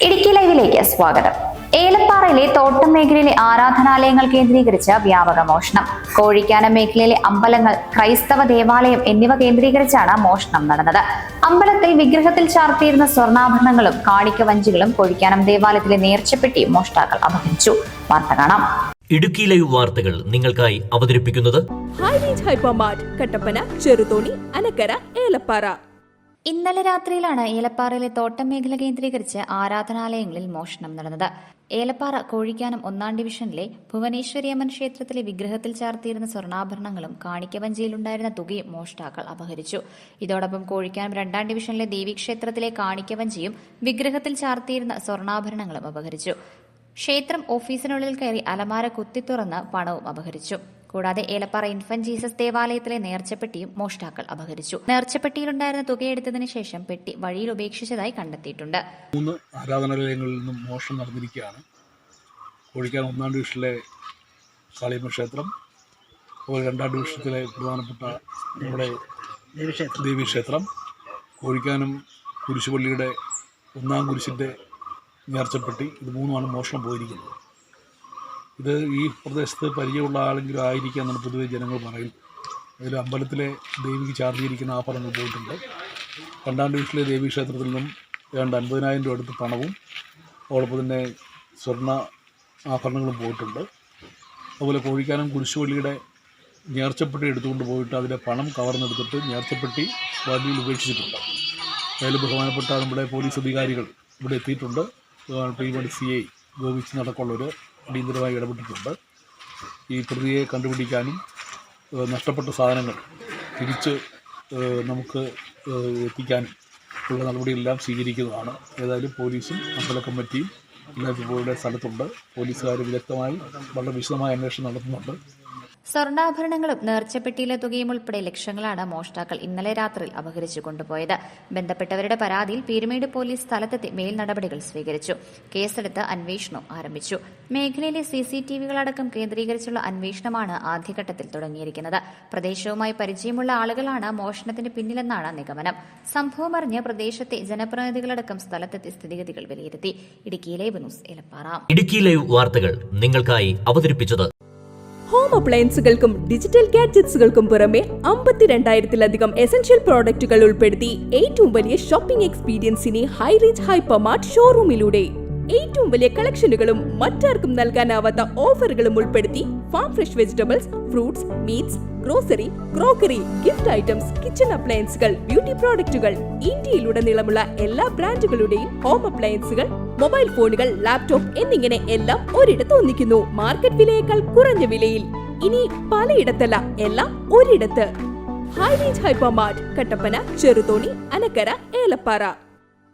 ഇടുക്കി ലൈവിലേക്ക് സ്വാഗതം. ഏലപ്പാറയിലെ തോട്ടം മേഖലയിലെ ആരാധനാലയങ്ങൾ കേന്ദ്രീകരിച്ച് വ്യാപക മോഷണം. കോഴിക്കാനം മേഖലയിലെ അമ്പലങ്ങൾ, ക്രൈസ്തവ ദേവാലയം എന്നിവ കേന്ദ്രീകരിച്ചാണ് മോഷണം നടന്നത്. അമ്പലത്തിൽ വിഗ്രഹത്തിൽ ചാർത്തിയിരുന്ന സ്വർണ്ണാഭരണങ്ങളും കാണിക്ക വഞ്ചികളും കോഴിക്കാനം ദേവാലയത്തിലെ നേർച്ചപ്പെട്ടിയും മോഷ്ടാക്കൾ അപഹരിച്ചു. വാർത്ത കാണാം. ഇടുക്കി ലൈവ് വാർത്തകൾ നിങ്ങൾക്കായി അവതരിപ്പിക്കുന്നത് ഹൈപ്പർമാർട്ട്, കട്ടപ്പന, ചെറുതോണി, അനക്കര, ഏലപ്പാറ. ഇന്നലെ രാത്രിയിലാണ് ഏലപ്പാറയിലെ തോട്ടം മേഖല കേന്ദ്രീകരിച്ച് ആരാധനാലയങ്ങളിൽ മോഷണം നടന്നത്. ഏലപ്പാറ കോഴിക്കാനം 1-ാം ഡിവിഷനിലെ ഭുവനേശ്വരിയമ്മൻ ക്ഷേത്രത്തിലെ വിഗ്രഹത്തിൽ ചാർത്തിയിരുന്ന സ്വർണ്ണാഭരണങ്ങളും കാണിക്കവഞ്ചിയിലുണ്ടായിരുന്ന തുകയും മോഷ്ടാക്കൾ അപഹരിച്ചു. ഇതോടൊപ്പം കോഴിക്കാനം 2-ാം ഡിവിഷനിലെ ദേവീക്ഷേത്രത്തിലെ കാണിക്കവഞ്ചിയും വിഗ്രഹത്തിൽ ചാർത്തിയിരുന്ന സ്വർണ്ണാഭരണങ്ങളും അപഹരിച്ചു. ക്ഷേത്രം ഓഫീസിനുള്ളിൽ കയറി അലമാര കുത്തിത്തുറന്ന് പണവും അപഹരിച്ചു. കൂടാതെ ഏലപ്പാറ ഇൻഫന്റ് ജീസസ് ദേവാലയത്തിലെ നേർച്ചപ്പെട്ടിയും മോഷ്ടാക്കൾ അപഹരിച്ചു. നേർച്ചപ്പെട്ടിയിലുണ്ടായിരുന്ന തുകയെടുത്തതിന് ശേഷം പെട്ടി വഴിയിൽ ഉപേക്ഷിച്ചതായി കണ്ടെത്തിയിട്ടുണ്ട്. 3 ആരാധനാലയങ്ങളിൽ നിന്നും മോഷണം നടന്നിരിക്കുകയാണ്. കോഴിക്കാനം 1-ാം ഡിവിഷനിലെ കാളിയമ്മ ക്ഷേത്രം, അതുപോലെ 2-ാം ഡിവിഷനിലെ പ്രധാനപ്പെട്ട നമ്മുടെ ദേവീക്ഷേത്രം, കോഴിക്കാനം കുരിശുപള്ളിയുടെ 1-ാം കുരിശിൻ്റെ നേർച്ചപ്പെട്ടി, ഇത് 3-മാണ് മോഷണം പോയിരിക്കുന്നത്. ഇത് ഈ പ്രദേശത്ത് പരിചയമുള്ള ആളെങ്കിലും ആയിരിക്കാം എന്നാണ് പൊതുവെ ജനങ്ങൾ പറയുന്നത്. അതിൽ അമ്പലത്തിലെ ദേവിക്ക് ചാർത്തിയിരിക്കുന്ന ആഭരണങ്ങൾ പോയിട്ടുണ്ട്. 2-ാം ഡിവിഷനിലെ ദേവീക്ഷേത്രത്തിൽ നിന്നും ഏതാണ്ട് 50,000 രൂപ അടുത്ത് പണവും അതോടൊപ്പം തന്നെ സ്വർണ്ണ ആഭരണങ്ങളും പോയിട്ടുണ്ട്. അതുപോലെ കോഴിക്കാനം കുരിശുപള്ളിയുടെ നേർച്ചപ്പെട്ടി എടുത്തുകൊണ്ട് പോയിട്ട് അതിലെ പണം കവർന്നെടുത്തിട്ട് നേർച്ചപ്പെട്ടി വഴിയിൽ ഉപേക്ഷിച്ചിട്ടുണ്ട്. അതിൽ ബഹുമാനപ്പെട്ട നമ്മുടെ പോലീസ് അധികാരികൾ ഇവിടെ എത്തിയിട്ടുണ്ട്. CI ഗോപിച്ച് നടക്കമുള്ളവർ അടിയന്തരമായി ഇടപെട്ടിട്ടുണ്ട്. ഈ പ്രതിയെ കണ്ടുപിടിക്കാനും നഷ്ടപ്പെട്ട സാധനങ്ങൾ തിരിച്ച് നമുക്ക് എത്തിക്കാനും ഉള്ള നടപടികളെല്ലാം സ്വീകരിക്കുന്നതാണ്. ഏതായാലും പോലീസും അമ്പല കമ്മിറ്റിയും എല്ലാ ഇപ്പോൾ സ്ഥലത്തുണ്ട്. പോലീസുകാർ വിദഗ്ധമായി വളരെ വിശദമായ അന്വേഷണം നടത്തുന്നുണ്ട്. സ്വർണ്ണാഭരണങ്ങളും നേർച്ചപ്പെട്ടിയിലെ തുകയും ഉൾപ്പെടെ ലക്ഷങ്ങളാണ് മോഷ്ടാക്കൾ ഇന്നലെ രാത്രിയിൽ അപഹരിച്ചു കൊണ്ടുപോയത്. ബന്ധപ്പെട്ടവരുടെ പരാതിയിൽ പീരുമേട് പോലീസ് സ്ഥലത്തെത്തി മേൽ നടപടികൾ സ്വീകരിച്ചു. കേസെടുത്ത് അന്വേഷണം ആരംഭിച്ചു. മേഖലയിലെ CCTVകളടക്കം കേന്ദ്രീകരിച്ചുള്ള അന്വേഷണമാണ് ആദ്യഘട്ടത്തിൽ തുടങ്ങിയിരിക്കുന്നത്. പ്രദേശവുമായി പരിചയമുള്ള ആളുകളാണ് മോഷണത്തിന് പിന്നിലെന്നാണ് നിഗമനം. സംഭവം അറിഞ്ഞ് പ്രദേശത്തെ ജനപ്രതിനിധികളടക്കം സ്ഥലത്തെത്തി സ്ഥിതിഗതികൾ വിലയിരുത്തി. Idukki live news, Elappara. Idukki live വാർത്തകൾ നിങ്ങൾക്കായി അവതരിപ്പിച്ചത് ഹോം അപ്ലയൻസുകൾക്കും ഡിജിറ്റൽ ഗാഡ്ജറ്റ്സുകൾക്കും പുറമെ 52,000-ലധികം എസൻഷ്യൽ പ്രോഡക്റ്റുകൾ ഉൾപ്പെടുത്തി ഏറ്റവും വലിയ ഷോപ്പിംഗ് എക്സ്പീരിയൻസിനെ ഹൈറേഞ്ച് ഹൈപ്പർമാർട്ട് ഷോറൂമിലൂടെ ഏറ്റവും വലിയ കളക്ഷനുകളും മറ്റാർക്കും നൽകാനാവാത്ത ഓഫറുകളും ഉൾപ്പെടുത്തി farm fresh vegetables, fruits, meats, grocery, crockery, gift items, kitchen അപ്ലയൻസുകൾ, ബ്യൂട്ടി പ്രോഡക്റ്റുകൾ, ഇന്ത്യയിലുടനീളമുള്ള എല്ലാ ബ്രാൻഡുകളുടെയും ഹോം അപ്ലയൻസുകൾ, മൊബൈൽ ഫോണുകൾ, ലാപ്ടോപ്പ് എന്നിങ്ങനെ എല്ലാം ഒരിടത്ത് ഒന്നിക്കുന്നു. മാർക്കറ്റ് വിലയേക്കാൾ കുറഞ്ഞ വിലയിൽ. ഇനി പലയിടത്തല്ല, എല്ലാം ഒരിടത്ത്. High range hypermart, Kattappana, Cheruthoni, Anakkara, Elappara.